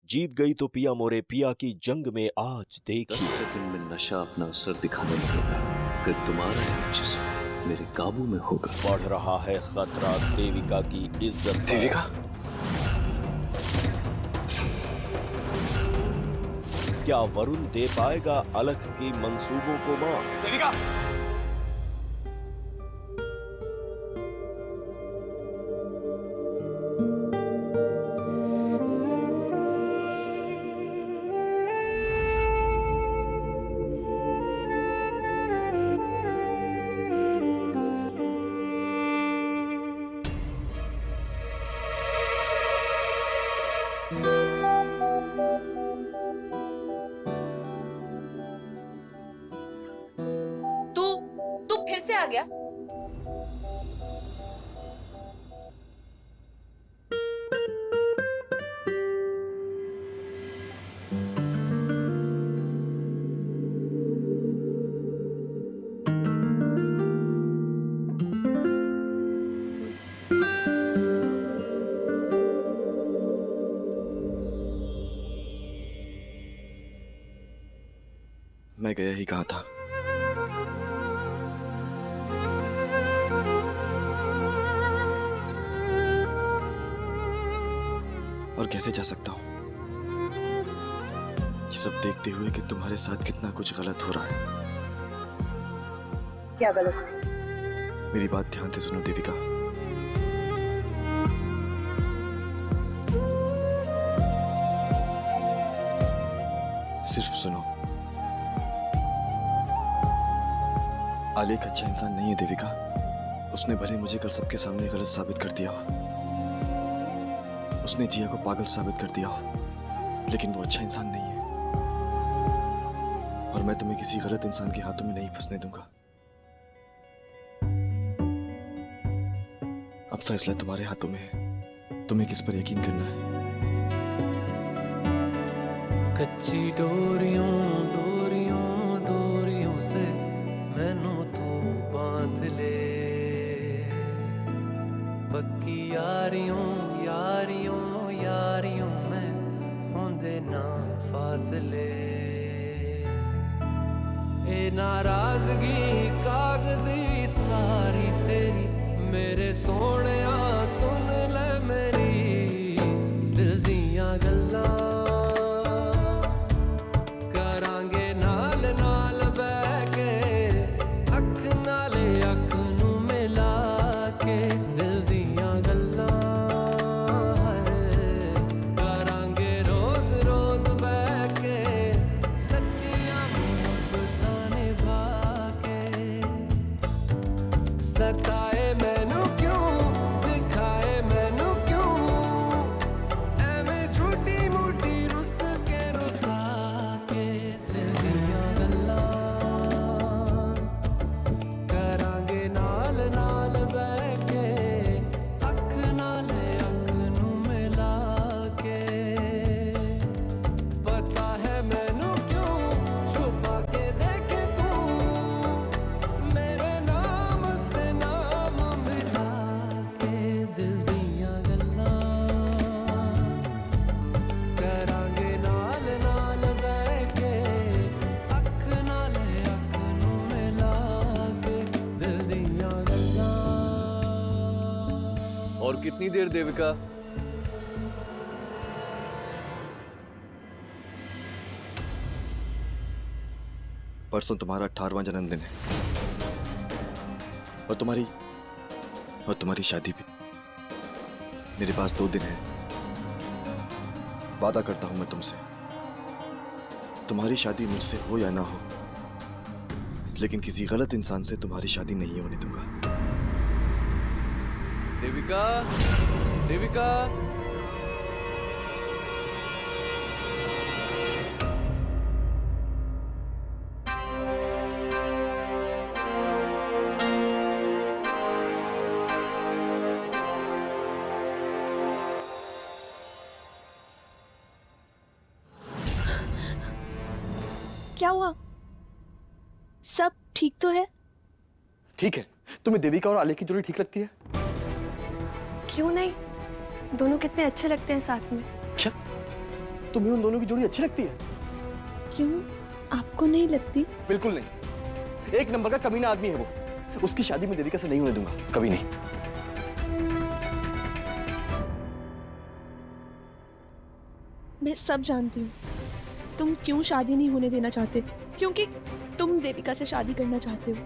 जीत गई तो पिया मोरे पिया की जंग में आज 10 देखी। सेकंड में नशा अपना असर दिखाने लगेगा, फिर तुम्हारा जिस्म मेरे काबू में होगा। बढ़ रहा है खतरा देविका की इज्जत पर। देविका, क्या वरुण दे पाएगा अलख की मंसूबों को मां? देविका, तू फिर से आ गया? मैं गया ही कहा था। और कैसे जा सकता हूं ये सब देखते हुए कि तुम्हारे साथ कितना कुछ गलत हो रहा है। क्या गलत? मेरी बात ध्यान से सुनो देविका। सिर्फ सुनो। आलेख अच्छा इंसान नहीं है देविका। उसने भले मुझे कल सबके सामने गलत साबित कर दिया हो, उसने जिया को पागल साबित कर दिया हो, लेकिन वो अच्छा इंसान नहीं है। और मैं तुम्हें किसी गलत इंसान के हाथों में नहीं फंसने दूंगा। अब फैसला तुम्हारे हाथों में है, तुम्हें किस पर यकीन करना है। कच्ची डोरियों डोरियों डोरियों से मैनू तू बांध ले, पक्की यारियों यारियों यारियों में होंदे ना फासले। ए नाराजगी कागजी सारी तेरी, मेरे सोहणिया सुन ले मेरी दिल दियां गल्लां। सताए मैनू क्यों, दिखाए मैनू क्यों, एवें झूठी मूठी रुस के रुसा के दिल दियां गल्लां करांगे नाल नाल बैठ के, अख नाल अख नू मिला के। पता है मैनू क्यों छुपा के देखे तू, मेरे नाम से नाम मिला के दिल दियां गल्लां करांगे नाल नाल बैठ के, अख नाल अख नू मिला के दिल दियां गल्लां। और कितनी देर देविका? परसों तुम्हारा 18वां जन्मदिन है और तुम्हारी शादी भी। मेरे पास 2 दिन है। वादा करता हूं मैं तुमसे, तुम्हारी शादी मुझसे हो या ना हो, लेकिन किसी गलत इंसान से तुम्हारी शादी नहीं होने दूंगा। देविका, देविका, क्या हुआ? सब ठीक तो है? ठीक है। तुम्हें देविका और आलेख की जोड़ी ठीक लगती है? क्यों नहीं, दोनों कितने अच्छे लगते हैं साथ में। क्या तुम्हें उन दोनों की जोड़ी अच्छी लगती है? क्यों, आपको नहीं लगती? बिल्कुल नहीं। एक नंबर का कमीना आदमी है वो। उसकी शादी में देविका से नहीं होने दूंगा, कभी नहीं। मैं सब जानती हूँ तुम क्यों शादी नहीं होने देना चाहते, क्योंकि तुम देविका से शादी करना चाहते हो।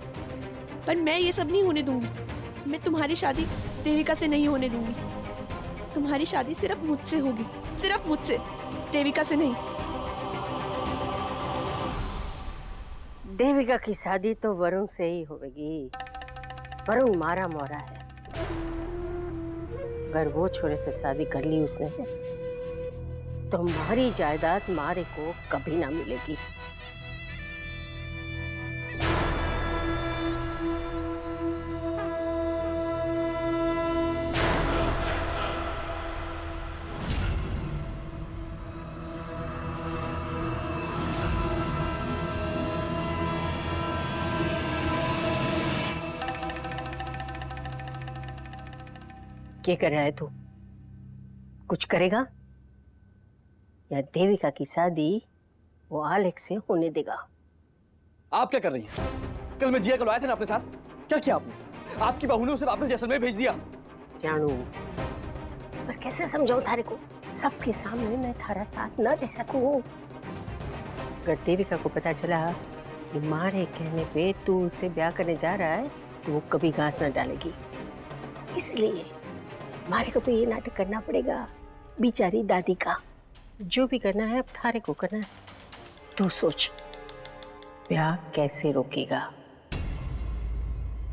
पर मैं ये सब नहीं होने दूंगी। मैं तुम्हारी शादी देविका से नहीं होने दूंगी। तुम्हारी शादी सिर्फ मुझसे होगी, सिर्फ मुझसे, देविका से नहीं। देविका की शादी तो वरुण से ही होगी। वरुण मारा मोरा है। अगर वो छोरे से शादी कर ली उसने तो हमारी जायदाद मारे को कभी ना मिलेगी। क्या कर रहा है तू? कुछ करेगा या देविका की शादी वो आलेख से होने देगा? आप क्या कर रही हैं? कल मैं जिया को लाया था ना अपने साथ, क्या किया आपने? आपकी बहू ने उसे वापस जैसलमेर भेज दिया। जानू, पर कैसे समझाऊं थारे को? सबके सामने मैं थारा साथ न दे सकूं। अगर देविका को पता चला कि मारे कहने पे तू उसे ब्याह करने जा रहा है तो वो कभी घास न डालेगी। इसलिए मारे को तो ये नाटक करना पड़ेगा। बेचारी दादी का जो भी करना है अब थारे को करना है। तू सोच ब्याह कैसे रोकेगा,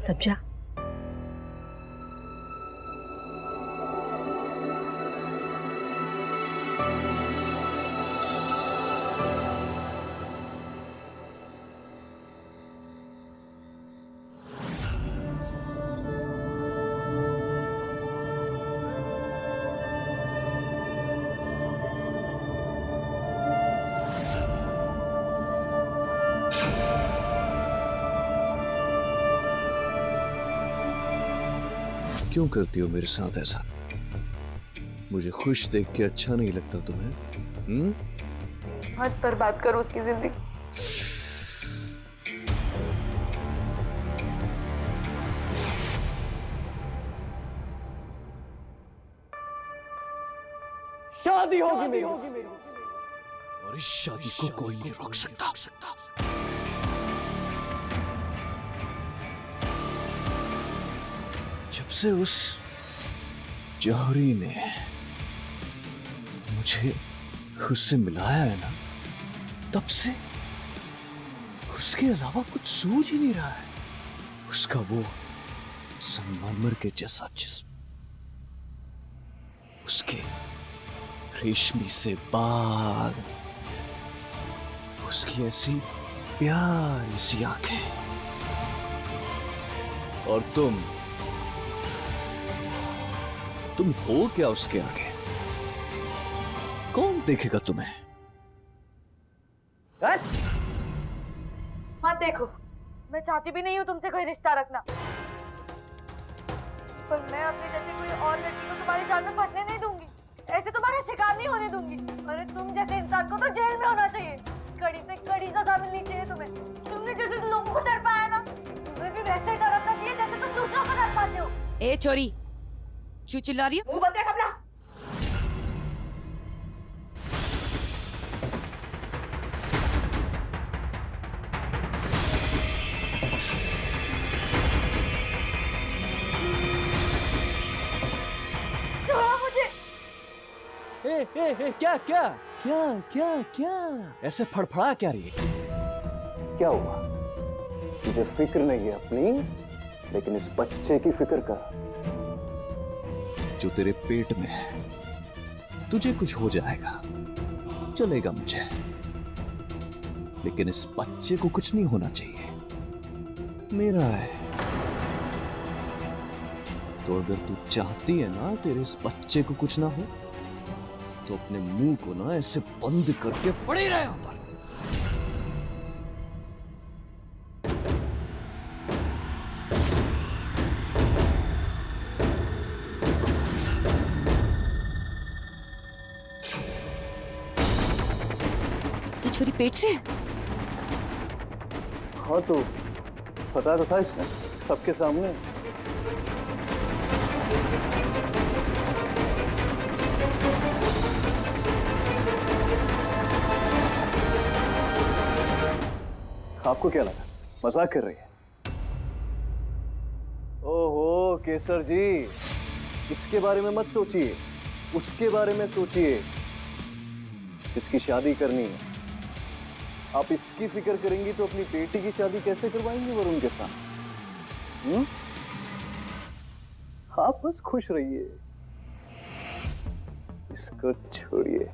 समझा? क्यों करती हो मेरे साथ ऐसा? मुझे खुश देख के अच्छा नहीं लगता तुम्हें? मत बर्बाद करो उसकी जिंदगी। शादी होगी मेरी। और इस शादी को कोई नहीं रोक सकता। जब से उस जौहरी ने मुझे उससे मिलाया है ना, तब से उसके अलावा कुछ सूझ ही नहीं रहा है। उसका वो संगमरमर के जैसा जिस्म, उसके रेशमी से बाल, उसकी ऐसी प्यारी सी आंखें, और तुम हो क्या उसके आगे? कौन देखेगा तुम्हें? मत देखो, मैं चाहती भी नहीं हूँ तुमसे कोई रिश्ता रखना, पर मैं अपनी जैसी कोई और लड़की को तुम्हारी जान में फंसने नहीं दूंगी। ऐसे तुम्हारा शिकार नहीं होने दूंगी। अरे तुम जैसे इंसान को तो जेल में होना चाहिए। कड़ी से कड़ी सजा मिलनी चाहिए तुम्हें। तुमने जैसे लोगों को तड़पाया ना, तुम्हें भी वैसे ही तड़पना चाहिए जैसे तुम दूसरों को तड़पाते हो। ए छोरी, क्यों चिल्ला रही है? मुंह बंद रख अपना। छोड़ो मुझे। क्या क्या क्या क्या क्या ऐसे फड़फड़ा क्या रही है? क्या हुआ? तुझे फिक्र नहीं है अपनी, लेकिन इस बच्चे की फिक्र कर जो तेरे पेट में है। तुझे कुछ हो जाएगा, चलेगा मुझे, लेकिन इस बच्चे को कुछ नहीं होना चाहिए। मेरा है। तो अगर तू चाहती है ना तेरे इस बच्चे को कुछ ना हो, तो अपने मुंह को ना ऐसे बंद करके पड़े रहे यहां पर। छुरी पेट से है? हाँ तो पता तो था इसने सबके सामने। आपको क्या लगा मजाक कर रही है? ओहो केसर जी, इसके बारे में मत सोचिए, उसके बारे में सोचिए। इसकी शादी करनी है। आप इसकी फिक्र करेंगी तो अपनी बेटी की शादी कैसे करवाएंगे वरुण के साथ? आप बस खुश रहिए, इसको छोड़िए।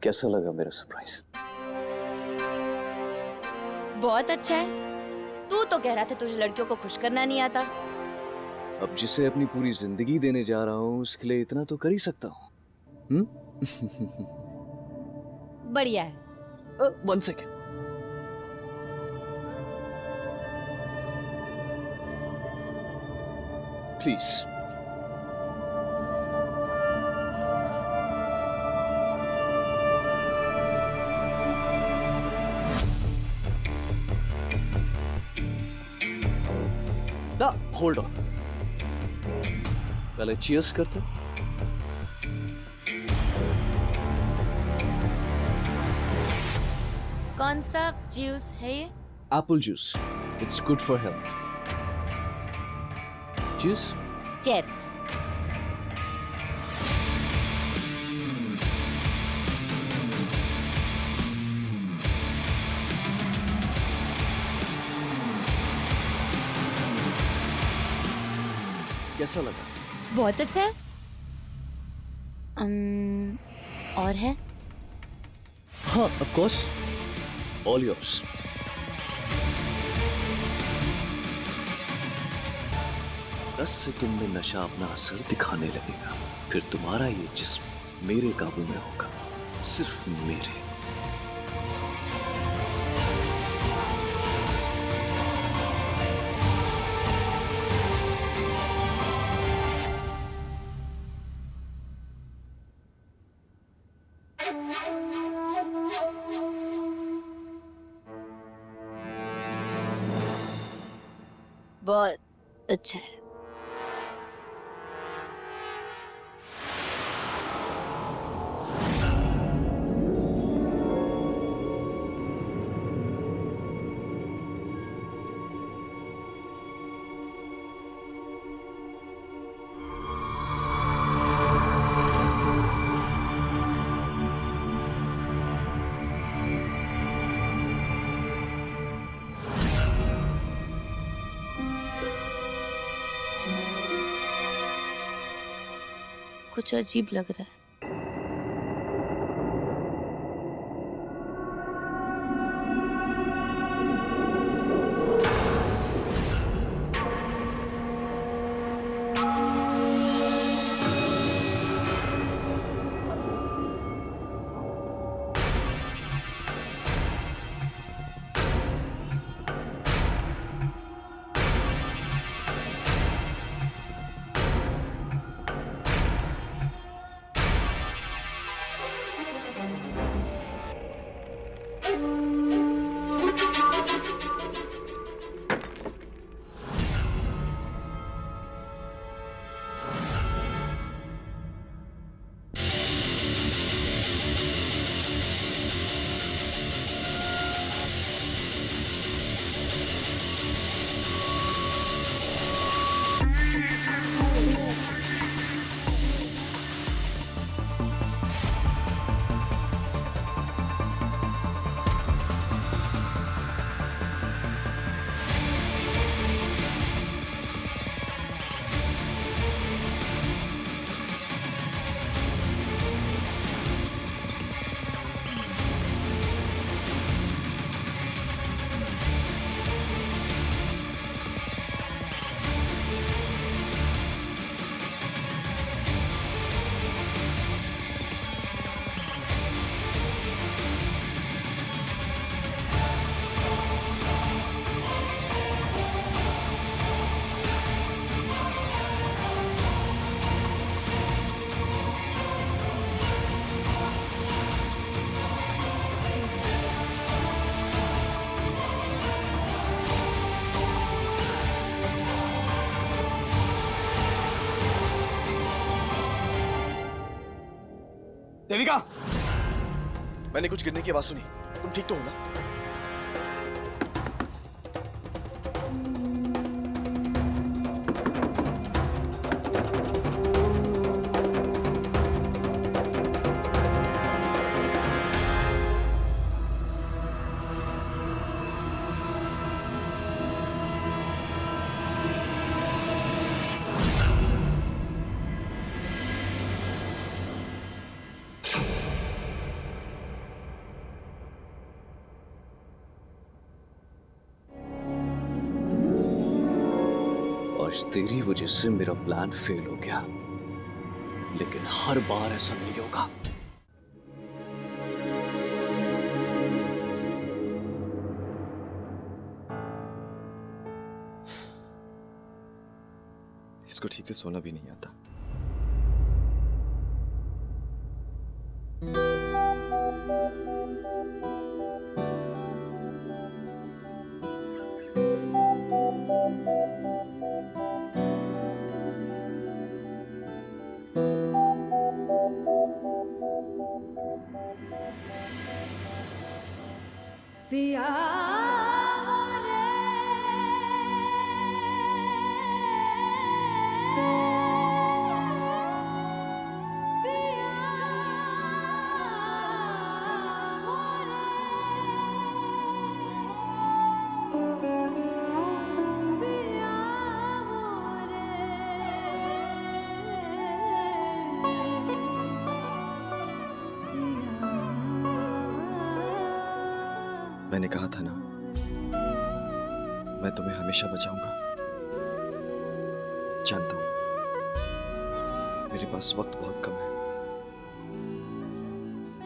कैसा लगा मेरा सरप्राइज? बहुत अच्छा है। तू तो कह रहा था तुझे लड़कियों को खुश करना नहीं आता। अब जिसे अपनी पूरी जिंदगी देने जा रहा हूं उसके लिए इतना तो कर ही सकता हूं। बढ़िया है। 1 सेकेंड। प्लीज। होल्ड ऑन, पहले चीयर्स करते। कौन सा जूस है ये? Apple juice, it's good for health. Cheers. Chairs. कैसा लगा? बहुत अच्छा है। और है? हाँ, ऑफ कोर्स, ऑल योर्स। रस से तुम में नशा अपना असर दिखाने लगेगा, फिर तुम्हारा ये जिस्म मेरे काबू में होगा, सिर्फ मेरे। बहुत अच्छा है। कुछ अजीब लग रहा है। देविका, मैंने कुछ गिरने की आवाज सुनी। तुम ठीक तो हो ना? आज तेरी वजह से मेरा प्लान फेल हो गया, लेकिन हर बार ऐसा नहीं होगा। इसको ठीक से सोना भी नहीं आता। मैंने कहा था ना, मैं तुम्हें हमेशा बचाऊंगा। जानता हूं मेरे पास वक्त बहुत कम है।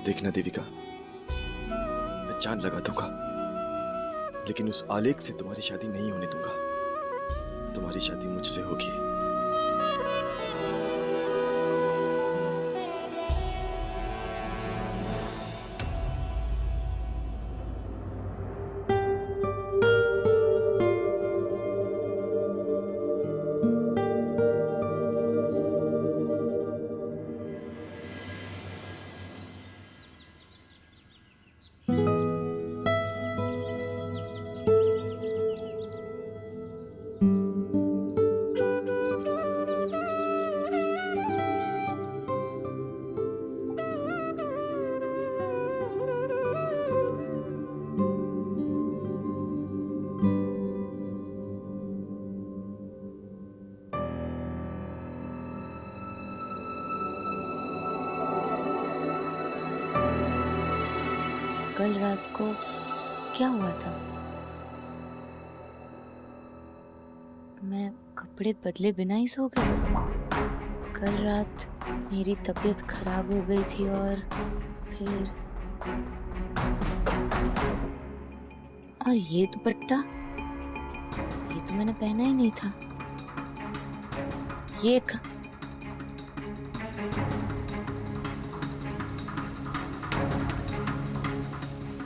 देखना देविका, मैं जान लगा दूंगा, लेकिन उस आलेख से तुम्हारी शादी नहीं होने दूंगा। तुम्हारी शादी मुझसे होगी। कल रात को क्या हुआ था? मैं कपड़े बदले बिना ही सो गई। कल रात मेरी तबीयत खराब हो गई थी और फिर और ये दुपट्टा, ये तो मैंने पहना ही नहीं था।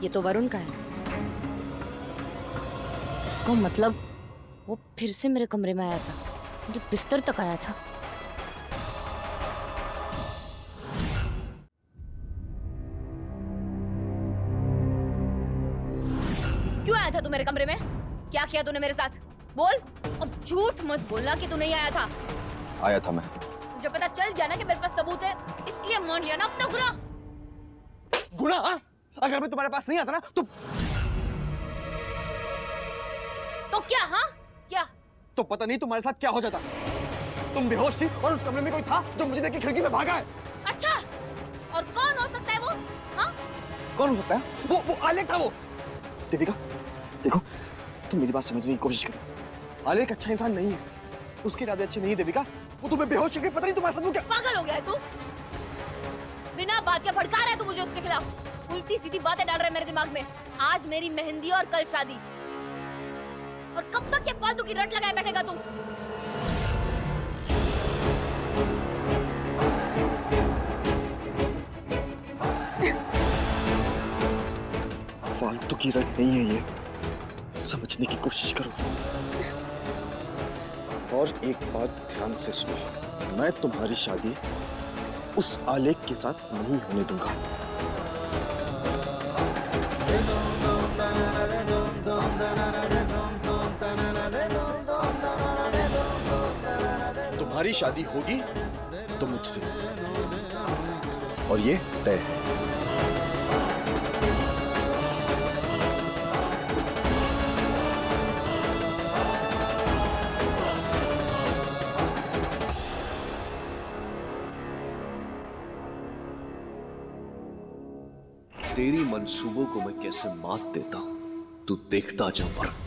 ये तो वरुण का है। इसको मतलब वो फिर से मेरे कमरे में आया था, मुझे बिस्तर तक आया था। क्यों आया था तू मेरे कमरे में? क्या किया तूने मेरे साथ? बोल, अब झूठ मत बोलना कि तू नहीं आया था। आया था मैं। मुझे पता चल गया ना कि मेरे पास सबूत है, इसलिए मान लिया ना अपना गुनाह। गुनाह? अगर मैं तुम्हारे पास नहीं आता ना तो क्या? हाँ क्या? तो पता नहीं तुम्हारे साथ क्या हो जाता। तुम बेहोश थी और उस कमरे में कोई था जो मुझे देख के खिड़की से भागा है। अच्छा, और कौन हो सकता है वो? हाँ, कौन हो सकता है? वो आलेख था। वो देविका, देखो तुम मेरी बात समझने की कोशिश करो। आलेख अच्छा इंसान नहीं है, उसके इरादे अच्छे नहीं है देविका। वो तुम्हें बेहोश करके पता नहीं तुम्हारे साथ वो क्या। पागल हो गया है तू? बिना बात के भड़का रहा है तू मुझे उसके खिलाफ। उल्टी सीधी बातें डाल रहा है मेरे दिमाग में। आज मेरी मेहंदी और कल शादी, और कब तक ये फालतू की रट लगाए बैठेगा तू? फालतू की रट नहीं है ये, समझने की कोशिश करो। और एक बात ध्यान से सुनो, मैं तुम्हारी शादी उस आलेख के साथ नहीं होने दूंगा। तुम्हारी शादी होगी तो मुझसे, और ये तय है। तेरी मंसूबों को मैं कैसे मात देता हूं, तू देखता जा वरुण।